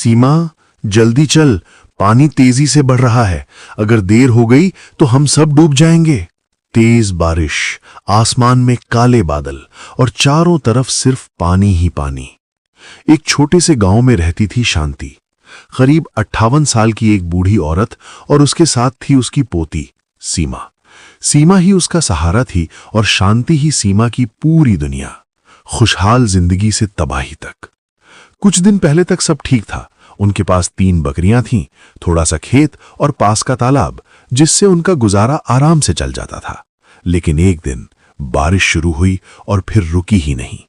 सीमा, जल्दी चल, पानी तेजी से बढ़ रहा है। अगर देर हो गई तो हम सब डूब जाएंगे। तेज बारिश, आसमान में काले बादल और चारों तरफ सिर्फ पानी ही पानी। एक छोटे से गांव में रहती थी शांति। करीब 58 साल की एक बूढ़ी औरत और उसके साथ थी उसकी पोती सीमा। सीमा ही उसका सहारा थी और शांति ही सीमा की पूरी दुनिया। खुशहाल जिंदगी से तबाही तक। कुछ दिन पहले तक सब ठीक था। उनके पास 3 बकरियां थीं, थोड़ा सा खेत और पास का तालाब, जिससे उनका गुजारा आराम से चल जाता था। लेकिन एक दिन बारिश शुरू हुई और फिर रुकी ही नहीं।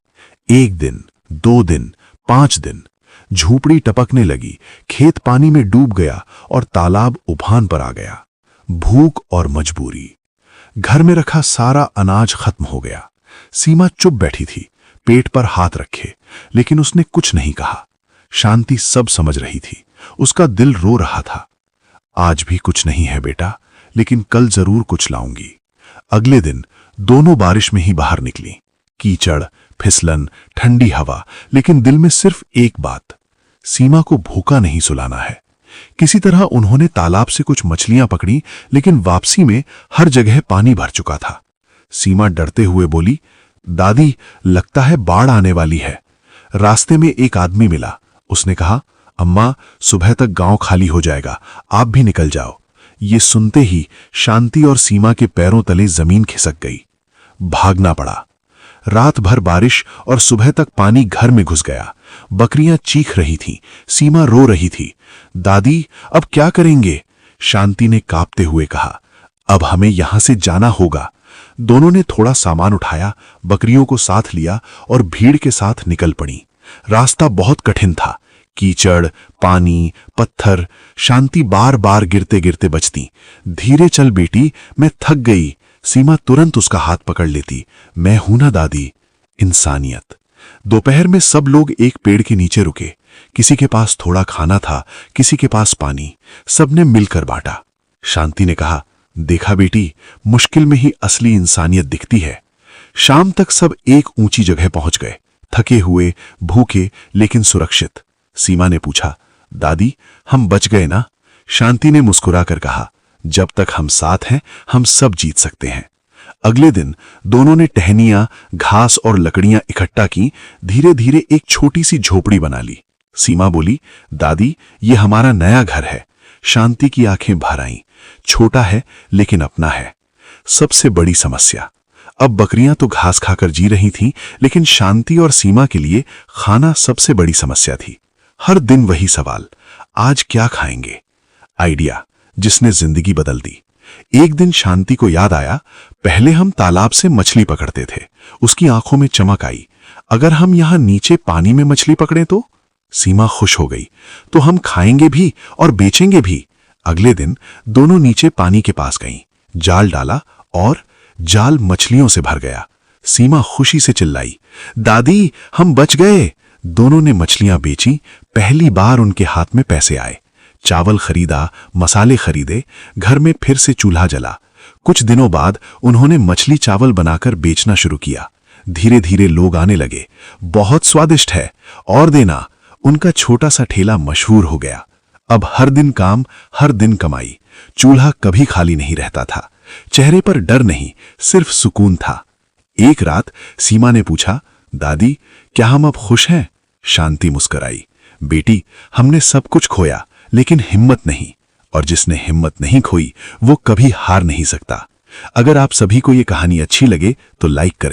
1 दिन, 2 दिन, 5 दिन, झोपड़ी टपकने लगी, खेत पानी में डूब गया और तालाब उफान पर आ गया। भूख और मजबूरी। घर में रखा सारा अनाज खत्म हो गया। सीमा चुप बैठी थी, पेट पर हाथ रखे, लेकिन उसने कुछ नहीं कहा। शांति सब समझ रही थी। उसका दिल रो रहा था। आज भी कुछ नहीं है बेटा, लेकिन कल जरूर कुछ लाऊंगी। अगले दिन दोनों बारिश में ही बाहर निकली। कीचड़, फिसलन, ठंडी हवा, लेकिन दिल में सिर्फ एक बात, सीमा को भूखा नहीं सुलाना है। किसी तरह उन्होंने तालाब से कुछ मछलियां पकड़ी, लेकिन वापसी में हर जगह पानी भर चुका था। सीमा डरते हुए बोली, दादी, लगता है बाढ़ आने वाली है। रास्ते में एक आदमी मिला। उसने कहा, अम्मा, सुबह तक गांव खाली हो जाएगा, आप भी निकल जाओ। ये सुनते ही शांति और सीमा के पैरों तले जमीन खिसक गई। भागना पड़ा। रात भर बारिश और सुबह तक पानी घर में घुस गया। बकरियां चीख रही थीं, सीमा रो रही थी। दादी, अब क्या करेंगे? शांति ने कांपते हुए कहा, अब हमें यहां से जाना होगा। दोनों ने थोड़ा सामान उठाया, बकरियों को साथ लिया और भीड़ के साथ निकल पड़ी। रास्ता बहुत कठिन था। कीचड़, पानी, पत्थर। शांति बार बार गिरते गिरते बचती। धीरे चल बेटी, मैं थक गई। सीमा तुरंत उसका हाथ पकड़ लेती। मैं हूं ना दादी। इंसानियत। दोपहर में सब लोग एक पेड़ के नीचे रुके। किसी के पास थोड़ा खाना था, किसी के पास पानी। सबने मिलकर बांटा। शांति ने कहा, देखा बेटी, मुश्किल में ही असली इंसानियत दिखती है। शाम तक सब एक ऊंची जगह पहुंच गए, थके हुए, भूखे, लेकिन सुरक्षित। सीमा ने पूछा, दादी, हम बच गए ना? शांति ने मुस्कुराकर कहा, जब तक हम साथ हैं, हम सब जीत सकते हैं। अगले दिन दोनों ने टहनियां, घास और लकड़ियां इकट्ठा की। धीरे धीरे एक छोटी सी झोपड़ी बना ली। सीमा बोली, दादी, ये हमारा नया घर है। शांति की आंखें भर आईं। छोटा है लेकिन अपना है। सबसे बड़ी समस्या, अब बकरियां तो घास खाकर जी रही थीं, लेकिन शांति और सीमा के लिए खाना सबसे बड़ी समस्या थी। हर दिन वही सवाल, आज क्या खाएंगे? आइडिया जिसने जिंदगी बदल दी। एक दिन शांति को याद आया, पहले हम तालाब से मछली पकड़ते थे। उसकी आंखों में चमक आई। अगर हम यहां नीचे पानी में मछली पकड़ें तो? सीमा खुश हो गई। तो हम खाएंगे भी और बेचेंगे भी। अगले दिन दोनों नीचे पानी के पास गईं। जाल डाला और जाल मछलियों से भर गया। सीमा खुशी से चिल्लाई, दादी, हम बच गए। दोनों ने मछलियां बेची। पहली बार उनके हाथ में पैसे आए। चावल खरीदा, मसाले खरीदे, घर में फिर से चूल्हा जला। कुछ दिनों बाद उन्होंने मछली चावल बनाकर बेचना शुरू किया। धीरे धीरे लोग आने लगे, बहुत स्वादिष्ट है, और देना। उनका छोटा सा ठेला मशहूर हो गया। अब हर दिन काम, हर दिन कमाई। चूल्हा कभी खाली नहीं रहता था। चेहरे पर डर नहीं, सिर्फ सुकून था। एक रात सीमा ने पूछा, दादी, क्या हम अब खुश हैं? शांति मुस्कुराई, बेटी, हमने सब कुछ खोया, लेकिन हिम्मत नहीं। और जिसने हिम्मत नहीं खोई, वो कभी हार नहीं सकता। अगर आप सभी को ये कहानी अच्छी लगे तो लाइक करें।